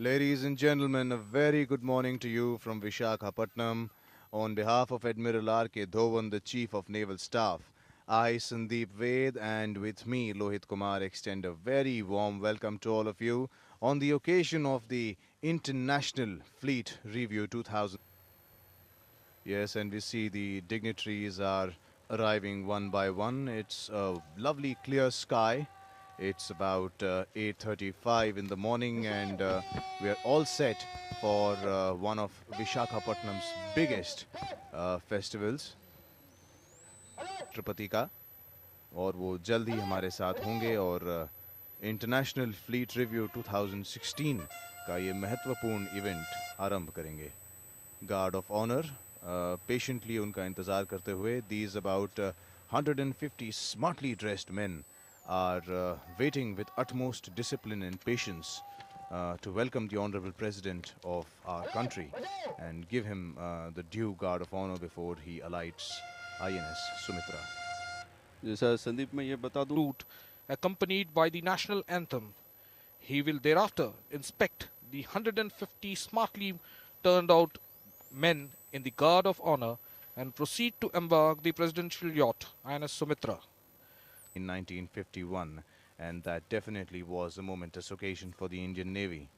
Ladies and gentlemen, a very good morning to you from Vishakhapatnam. On behalf of Admiral R.K. Dhowan, the Chief of Naval Staff, I, Sandeep Ved, and with me, Lohit Kumar, extend a very warm welcome to all of you on the occasion of the International Fleet Review 2000. Yes, and we see the dignitaries are arriving one by one. It's a lovely clear sky. It's about 8:35 in the morning, and we are all set for one of Vishakhapatnam's biggest festivals, Tripati का. और वो जल्द ही हमारे साथ होंगे और international fleet review 2016 का ये महत्वपूर्ण इवेंट आरंभ करेंगे. गार्ड ऑफ ऑनर पेशेंटली उनका इंतज़ार करते हुए these about 150 smartly dressed men are waiting with utmost discipline and patience to welcome the Honorable President of our country and give him the due guard of honor before he alights INS Sumitra. जैसा संदीप मैं ये बता दूं, Salute, accompanied by the national anthem. He will thereafter inspect the 150 smartly turned out men in the guard of honor and proceed to embark the presidential yacht INS Sumitra. In 1951, and that definitely was a momentous occasion for the Indian Navy.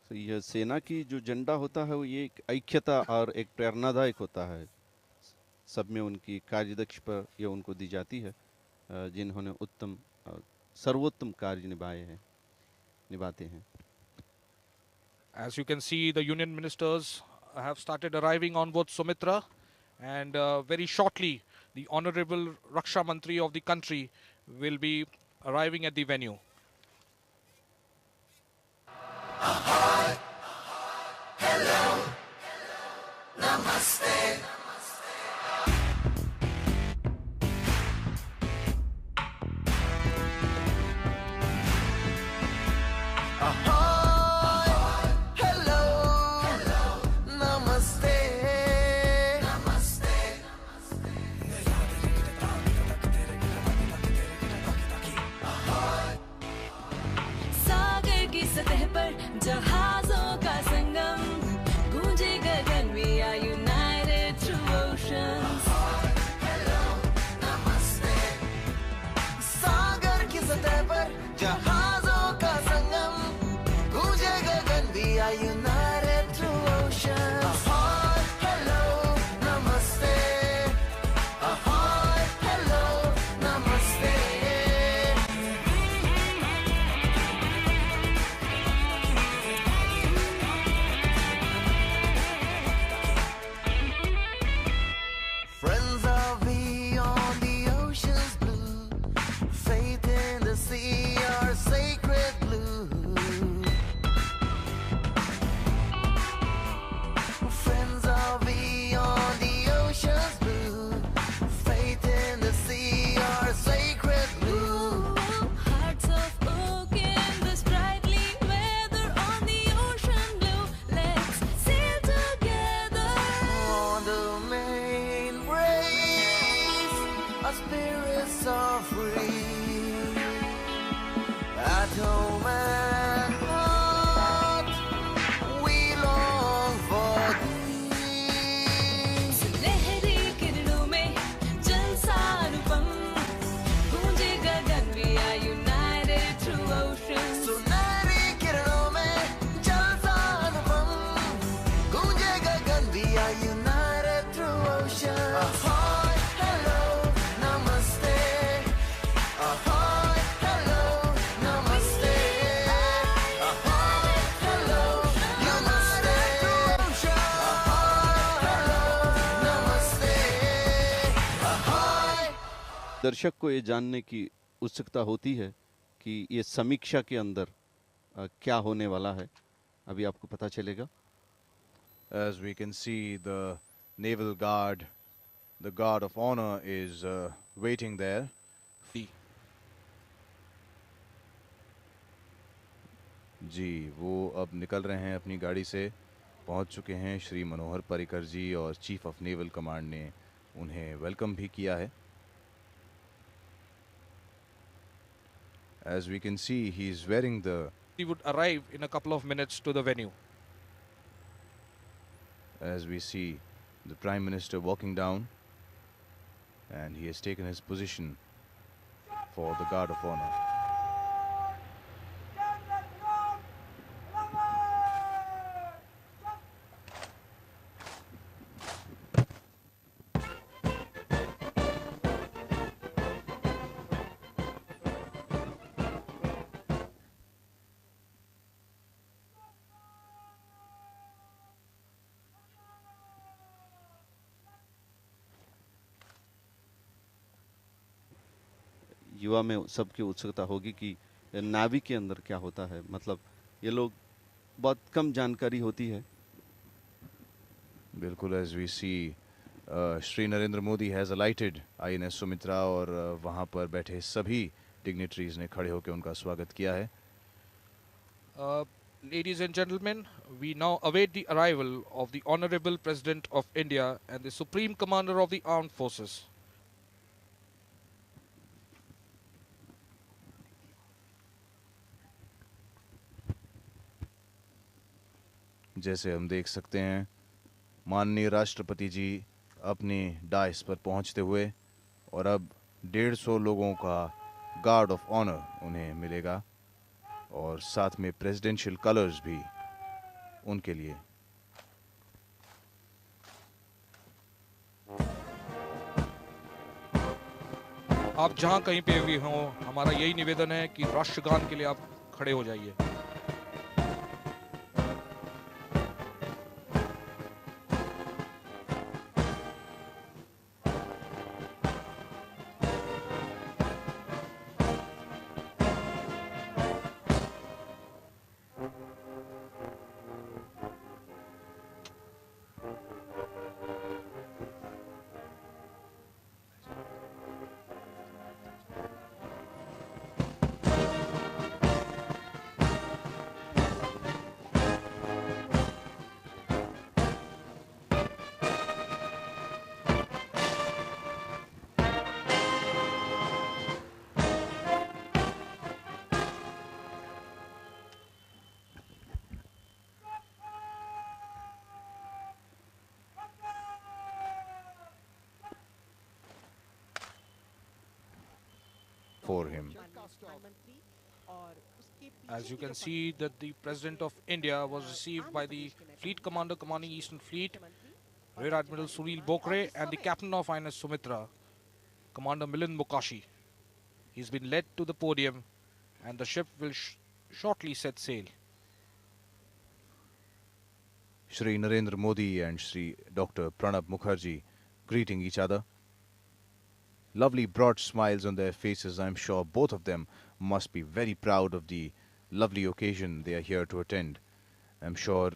तो यह सेना की जो झंडा होता है वो ये एक ऐक्यता और एक प्रेरणादायक होता है. सब में उनकी कार्यदक्ष पर यह उनको दी जाती है जिन्होंने उत्तम सर्वोत्तम कार्य निभाते हैं. As you can see, the union ministers have started arriving on board Sumitra, and very shortly the Honorable Raksha Mantri of the country will be arriving at the venue. सागर की सतह पर जहाजों का संगम गूंजे गगन. We are united through oceans. सागर की सतह पर जहाजों का संगम गूंजे गगन. We are united through oceans. Ahoy, hello, namaste. Ahoy, hello, namaste. Friends are we on the ocean's blue. Faith in the sea, our sacred blue. Friends are we on the ocean's blue. Faith in the sea, our sacred blue. Hearts of oak in the sprightly weather on the ocean blue. Let's sail together. On the main breeze, our spirits are free. At home and heart, we long for thee. लहरी किरणों में जलसा अनुपम गूंजे गगन. We are united through oceans. सुनहरी किरणों में जलसा अनुपम गूंजे गगन. We are united through oceans. Ahoy, hello, namaste. Ahoy, hello, namaste. Ahoy, hello, united through oceans. Ahoy, hello, namaste. Ahoy. दर्शक को ये जानने की उत्सुकता होती है कि ये समीक्षा के अंदर क्या होने वाला है. अभी आपको पता चलेगा. As we can see, the Naval Guard, the Guard of Honor, is waiting there. जी, वो अब निकल रहे हैं अपनी गाड़ी से. पहुंच चुके हैं श्री मनोहर पर्रिकर जी और चीफ ऑफ नेवल कमांड ने उन्हें वेलकम भी किया है. As we can see, he is wearing the He would arrive in a couple of minutes to the venue. As we see the Prime Minister walking down, and he has taken his position for the Guard of Honor. युवा में सबकी उत्सुकता होगी कि नावी के अंदर क्या होता है, मतलब ये लोग बहुत कम जानकारी होती है। बिल्कुल, as we see Shri Narendra Modi has alighted INS Sumitra, और वहाँ पर बैठे सभी डिग्निटरीज ने खड़े होकर उनका स्वागत किया है। Ladies and gentlemen, we now await the arrival of the Honorable President of India and the Supreme Commander of the Armed Forces. जैसे हम देख सकते हैं, माननीय राष्ट्रपति जी अपने डाइस पर पहुंचते हुए, और अब 150 लोगों का गार्ड ऑफ ऑनर उन्हें मिलेगा, और साथ में प्रेसिडेंशियल कलर्स भी उनके लिए। आप जहां कहीं पे भी हों, हमारा यही निवेदन है कि राष्ट्रगान के लिए आप खड़े हो जाइए। For him. As you can see that the President of India was received by the Fleet Commander commanding Eastern Fleet, Rear Admiral Sunil Bokre, and the Captain of INS Sumitra, Commander Milind Mukashi. He's been led to the podium and the ship will shortly set sail. Shri Narendra Modi and Shri Dr. Pranab Mukherjee greeting each other. Lovely broad smiles on their faces. I'm sure both of them must be very proud of the lovely occasion they are here to attend. I'm sure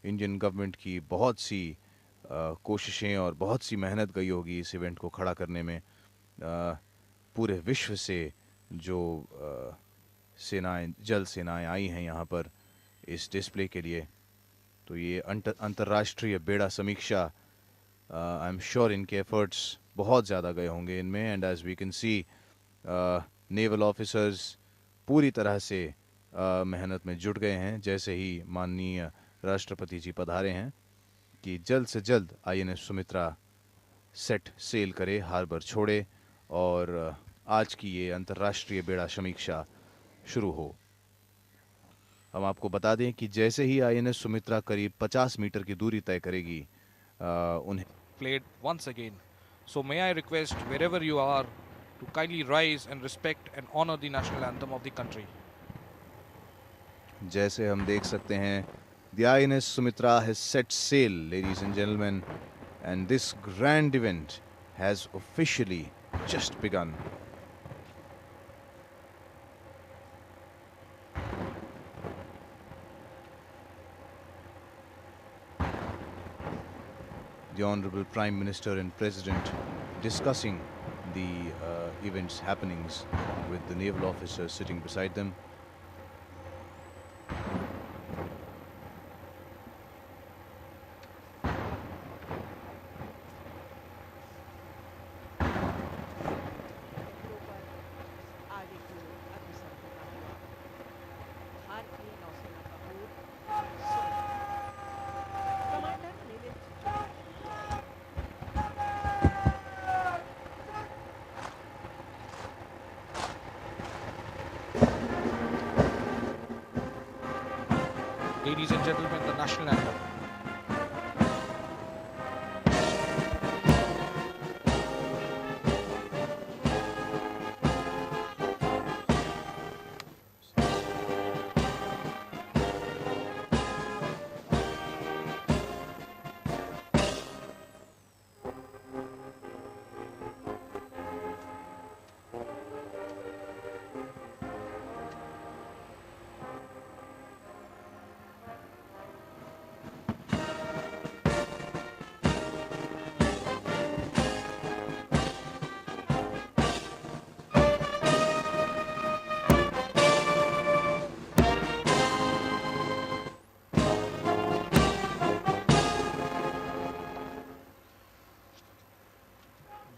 Indian government की बहुत सी कोशिशें और बहुत सी मेहनत गई होगी इस event को खड़ा करने में। पूरे विश्व से जो सेनाएं, जल सेनाएं आई हैं यहाँ पर इस डिस्प्ले के लिए, तो ये अंतर्राष्ट्रीय बेड़ा समीक्षा, आई एम श्योर इनके एफर्ट्स बहुत ज़्यादा गए होंगे इनमें। And as we can see naval officers पूरी तरह से मेहनत में जुट गए हैं, जैसे ही माननीय राष्ट्रपति जी पधारे हैं कि जल्द से जल्द INS सुमित्रा सेट सेल करे, हार्बर छोड़े और आज की ये अंतर्राष्ट्रीय बेड़ा समीक्षा शुरू हो। हम आपको बता दें कि जैसे ही INS सुमित्रा करीब 50 मीटर की दूरी तय करेगी, उन्हें Played once again. So may I request wherever you are to kindly rise and respect and honor the national anthem of the country. जैसे हम देख सकते हैं, the INS Sumitra has set sail, ladies and gentlemen, and this grand event has officially just begun. The Honorable Prime Minister and President discussing the event's happenings with the naval officers sitting beside them. ladies and gentlemen, the national anthem.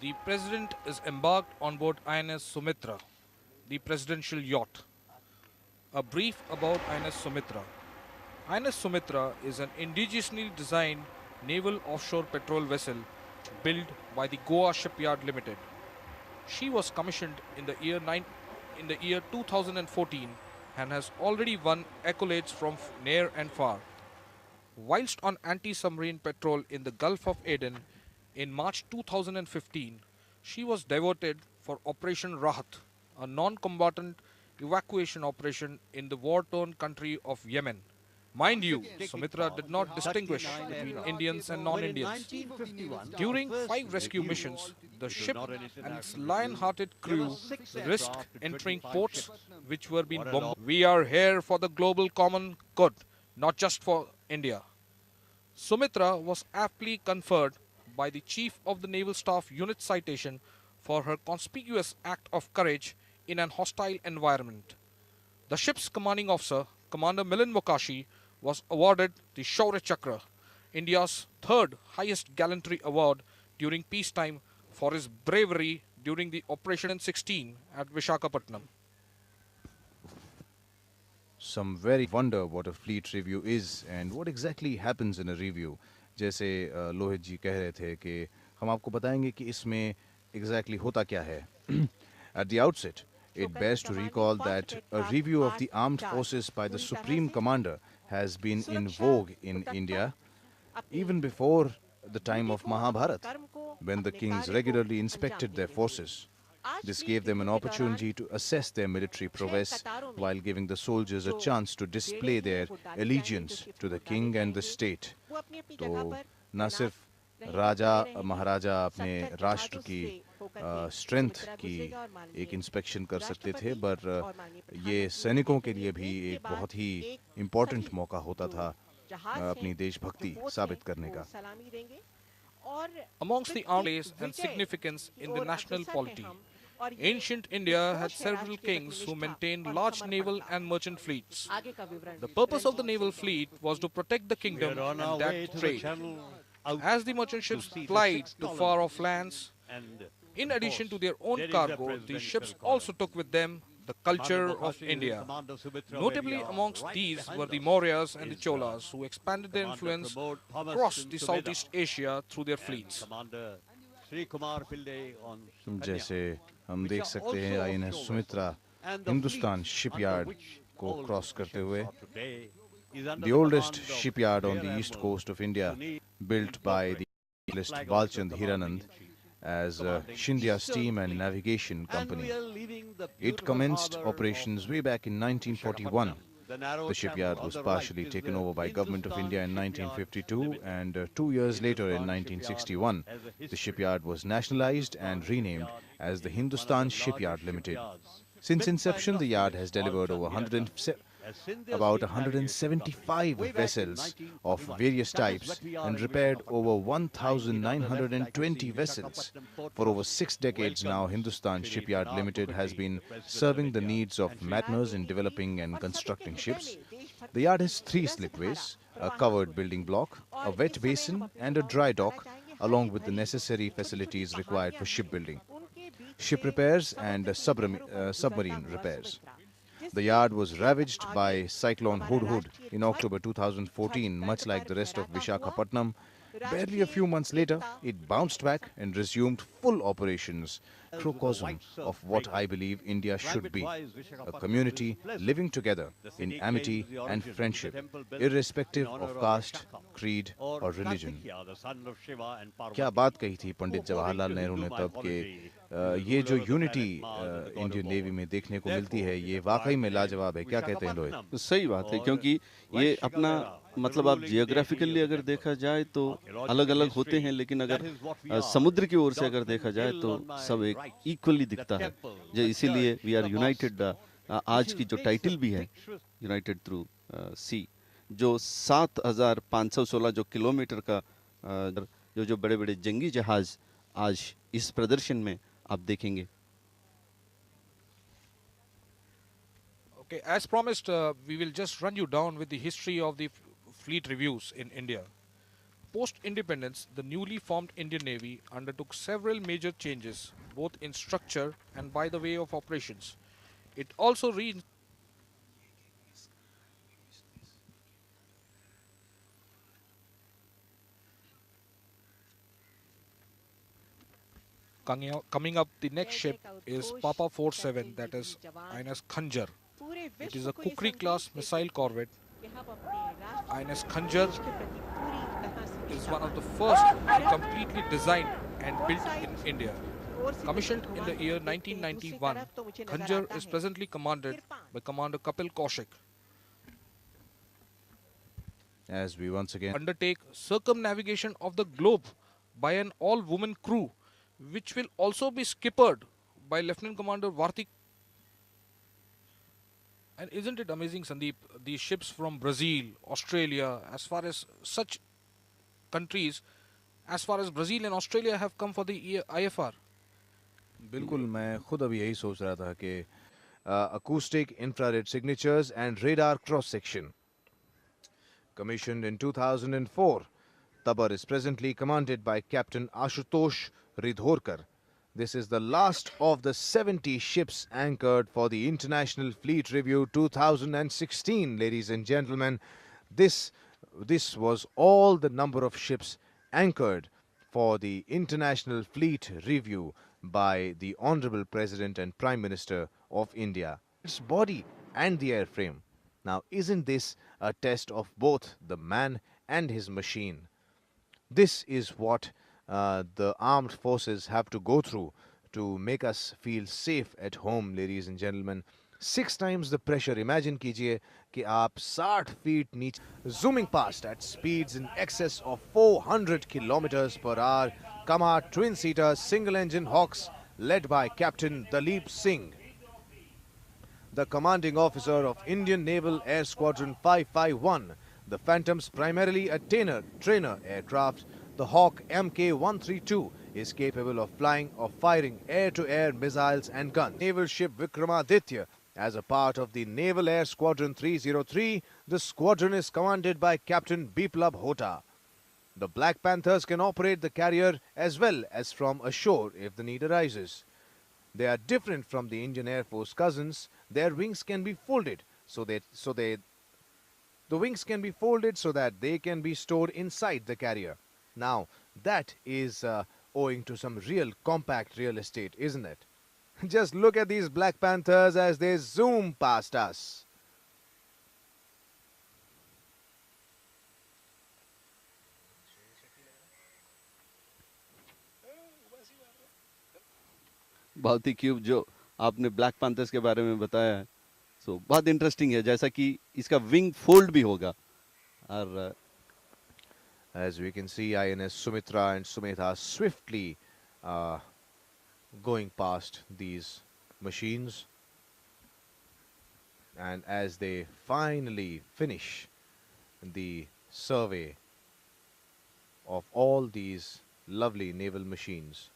The President is embarked on board INS Sumitra, the presidential yacht. A brief about INS Sumitra. INS Sumitra is an indigenously designed naval offshore patrol vessel built by the Goa Shipyard Limited. She was commissioned in the year 2014 and has already won accolades from near and far. Whilst on anti-submarine patrol in the Gulf of Aden in March 2015, she was diverted for Operation Rahat, a non-combatant evacuation operation in the war-torn country of Yemen. Mind you, Sumitra did not distinguish between Indians and non-Indians. During 5 rescue missions, the ship and its lion-hearted crew risked entering ports which were being bombed. We are here for the global common good, not just for India. Sumitra was aptly conferred by the Chief of the Naval Staff Unit Citation for her conspicuous act of courage in an hostile environment. The ship's commanding officer, Commander Milind Mukherjee, was awarded the Shaurya Chakra, India's 3rd highest gallantry award during peacetime, for his bravery during the Operation 16 at Visakhapatnam. Some very wonder what a fleet review is and what exactly happens in a review. जैसे लोहित जी कह रहे थे कि हम आपको बताएंगे कि इसमें exactly होता क्या है. At the outset, it bears to recall that a review of the armed forces by the Supreme Commander has been in vogue in India even before the time of Mahabharata, when the kings regularly inspected their forces. This gave them an opportunity to assess their military prowess while giving the soldiers a chance to display their allegiance to the king and the state. तो न सिर्फ राजा महाराजा अपने राष्ट्र की strength की एक inspection कर सकते थे, पर ये सैनिकों के लिए भी एक बहुत ही इम्पोर्टेंट मौका होता था अपनी देशभक्ति साबित करने का. Amongst the armies and significance in the national polity, ancient India had several kings who maintained large naval and merchant fleets. The purpose of the naval fleet was to protect the kingdom and that trade. As the merchant ships plied to far-off lands, in addition to their own cargo, these ships also took with them the culture of India. Notably amongst these were the Mauryas and the Cholas, who expanded their influence across the Southeast Asia through their fleets. जैसे हम देख सकते हैं INS Sumitra Hindustan shipyard को cross करते हुए, the oldest shipyard on the east coast of India, built by the list Balchand Hiranand as Scindia Steam and Navigation Company. It commenced operations way back in 1941. The shipyard was partially taken over by Government of India in 1952, and 2 years later in 1961, the shipyard was nationalized and renamed as the Hindustan Shipyard Limited. Since inception, the yard has delivered over about 175 vessels of various types and repaired over 1,920 vessels. For over 6 decades now, Hindustan Shipyard Limited has been serving the needs of mariners in developing and constructing ships. The yard has 3 slipways, a covered building block, a wet basin and a dry dock, along with the necessary facilities required for shipbuilding, ship repairs and submarine repairs. The yard was ravaged by Cyclone Hudhud in October 2014, much like the rest of Visakhapatnam. Barely a few months later, it bounced back and resumed full operations microcosm of what I believe India should be, a community living together in amity and friendship, irrespective of caste, creed or religion. क्या बात कही थी पंडित जवाहरलाल नेहरू ने तब कि ये जो unity Indian navy में देखने को मिलती है ये वाकई में लाजवाब है। क्या कहते हैं लोहित? तो सही बात है, क्योंकि ये अपना मतलब आप जियोग्राफिकली अगर देखा जाए तो अलग अलग होते हैं, लेकिन अगर समुद्र की ओर से अगर देखा जाए तो सब एक इक्वली दिखता है। जो इसीलिए वी आर यूनाइटेड, आज की जो टाइटल भी है यूनाइटेड थ्रू सी, जो 7516 जो किलोमीटर का जो बड़े बड़े जंगी जहाज आज इस प्रदर्शन में आप देखेंगे। Okay, as promised, we will just run you down with the history of the fleet reviews in India. Post-independence, the newly formed Indian Navy undertook several major changes, both in structure and by the way of operations. It also coming up, the next ship is Papa 47, that is INS Khanjar. It is a Kukri class missile corvette. INS Khanjar is one of the first completely designed and built in India. Commissioned in the year 1991, Khanjar is presently commanded by Commander Kapil Kaushik. As we once again Undertake circumnavigation of the globe by an all-woman crew, which will also be skippered by Lieutenant Commander Vartik. And isn't it amazing, Sandeep, these ships from Brazil, Australia, as far as such countries, as far as Brazil and Australia have come for the IFR. बिल्कुल, मैं खुद अभी यही सोच रहा था कि acoustic infrared signatures and radar cross-section. Commissioned in 2004, Tabar is presently commanded by Captain Ashutosh Ridhorkar. This is the last of the 70 ships anchored for the International Fleet Review 2016, ladies and gentlemen. This was all the number of ships anchored for the International Fleet Review by the Honorable President and Prime Minister of India. Its body and the airframe. Now, isn't this a test of both the man and his machine? This is what the armed forces have to go through to make us feel safe at home, ladies and gentlemen. 6 times the pressure. Imagine कीजिए कि आप 60 feet नीचे zooming past at speeds in excess of 400 kilometers per hour. Kama twin-seater single-engine Hawks led by Captain Dalip Singh, the commanding officer of Indian Naval Air Squadron 551. The Phantoms, primarily a trainer aircraft, the Hawk Mk-132 is capable of firing air-to-air missiles and guns. Naval ship Vikramaditya, as a part of the Naval Air Squadron 303, the squadron is commanded by Captain Biplab Hota. The Black Panthers can operate the carrier as well as from ashore if the need arises. They are different from the Indian Air Force cousins. Their wings can be folded the wings can be folded so that they can be stored inside the carrier. Now, that is owing to some real compact real estate, isn't it? Just look at these Black Panthers as they zoom past us. बहुत ही cube जो आपने black panthers के बारे में बताया है, सो बहुत interesting है, जैसा कि इसका विंग फोल्ड भी होगा। और as we can see, INS Sumitra and Sumedha swiftly going past these machines, and as they finally finish the survey of all these lovely naval machines.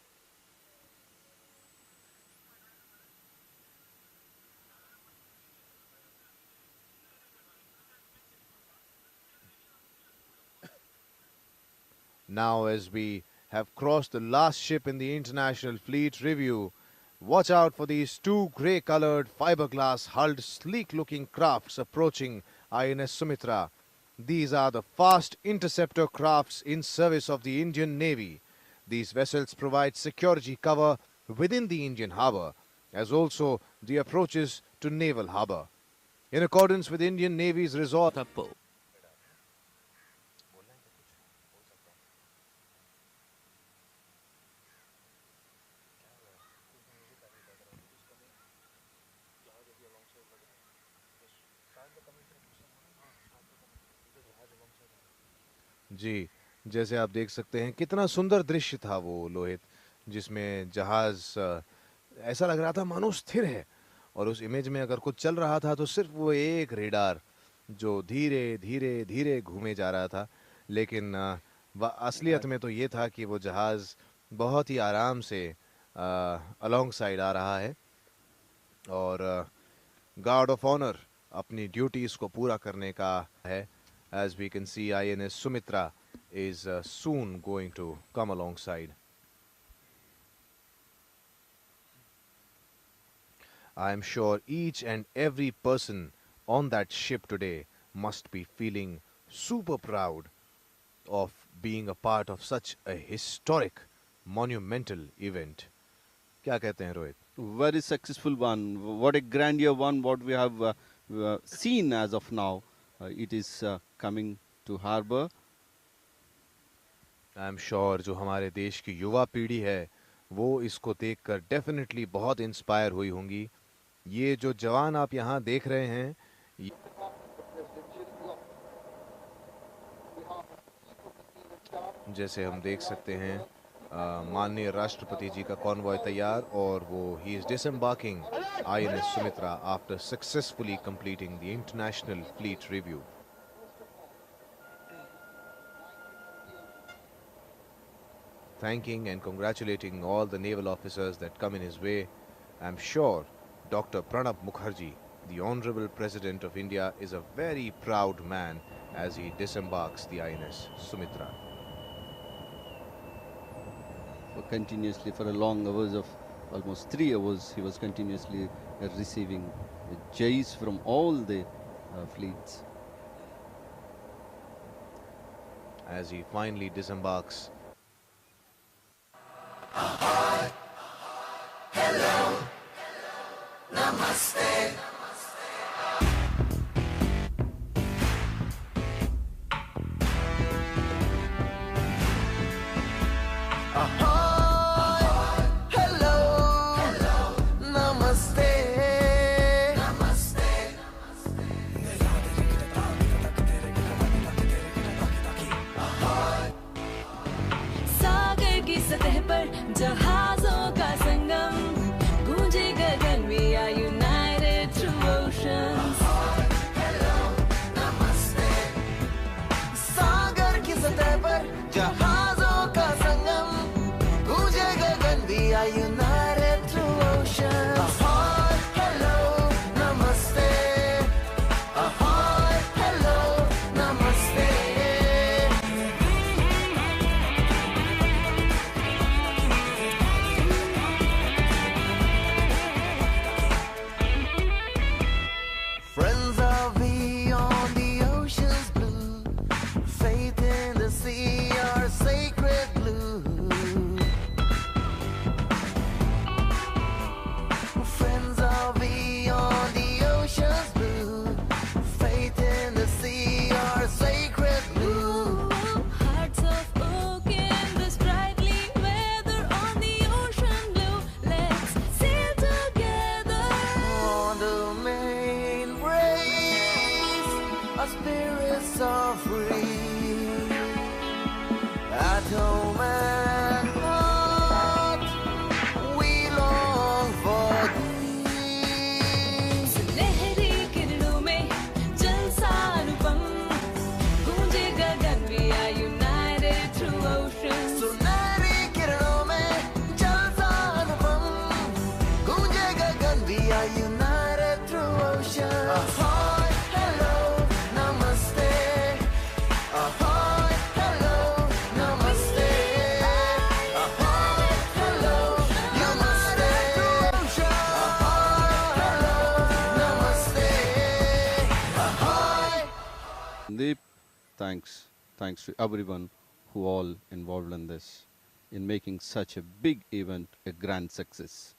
Now, as we have crossed the last ship in the International Fleet Review, watch out for these 2 grey-coloured fiberglass-hulled sleek-looking crafts approaching INS Sumitra. These are the fast interceptor crafts in service of the Indian Navy. These vessels provide security cover within the Indian harbour, as also the approaches to naval harbour. In accordance with Indian Navy's resolve, जी, जैसे आप देख सकते हैं कितना सुंदर दृश्य था वो लोहित, जिसमें जहाज ऐसा लग रहा था मानो स्थिर है, और उस इमेज में अगर कुछ चल रहा था तो सिर्फ वो एक रेडार जो धीरे धीरे धीरे घूमे जा रहा था। लेकिन असलियत में तो ये था कि वो जहाज बहुत ही आराम से अलोंग साइड आ रहा है, और गार्ड ऑफ ऑनर अपनी ड्यूटीज को पूरा करने का है। As we can see, INS Sumitra is soon going to come alongside. I am sure each and every person on that ship today must be feeling super proud of being a part of such a historic, monumental event. क्या कहते हैं Rohit? Very successful one. What a grandeur one, what we have seen as of now. It is coming to harbor. I am sure जो हमारे देश की युवा पीढ़ी है वो इसको देखकर डेफिनेटली बहुत इंस्पायर हुई होंगी। ये जो जवान आप यहाँ देख रहे हैं, जैसे हम देख सकते हैं माननीय राष्ट्रपति जी का कॉन्वॉय तैयार, और वो he is disembarking INS Sumitra after successfully completing the international fleet review. Thanking and congratulating all the naval officers that come in his way. I'm sure Dr. Pranab Mukherjee, the Honorable President of India, is a very proud man as he disembarks the INS Sumitra. Continuously for a long hours of almost 3 hours, he was continuously receiving jays from all the fleets. As he finally disembarks, Namaste. Ahoy, hello, namaste. सागर की सतह पर जहाजों का संगम गूंजे गगन we are united through oceans. सागर की सतह पर जहाजों का संगम गूंजे गगन we are united through oceans. Ahoy, hello, namaste. Ahoy, hello, namaste. Friends are beyond the ocean's blue. Faith in the sea, our sacred blue. Friends are beyond the ocean's blue. Faith in the sea, our sacred blue. Hearts of oak in the sprightly weather on the ocean blue. Let's sail together. On the main race, our spirits are free. At home and heart, we long for thee. लहरी किरणों में जलसा अनुपम गूंजे गगन we are united through oceans. सुनहरी किरणों में जलसा अनुपम गूंजे गगन we are united through oceans. Ahoy, hello, namaste. Ahoy, hello, namaste. Ahoy, hello, united through oceans. Ahoy, hello, namaste. Ahoy. Deep, thanks to everyone who all involved in this. in making such a big event a grand success.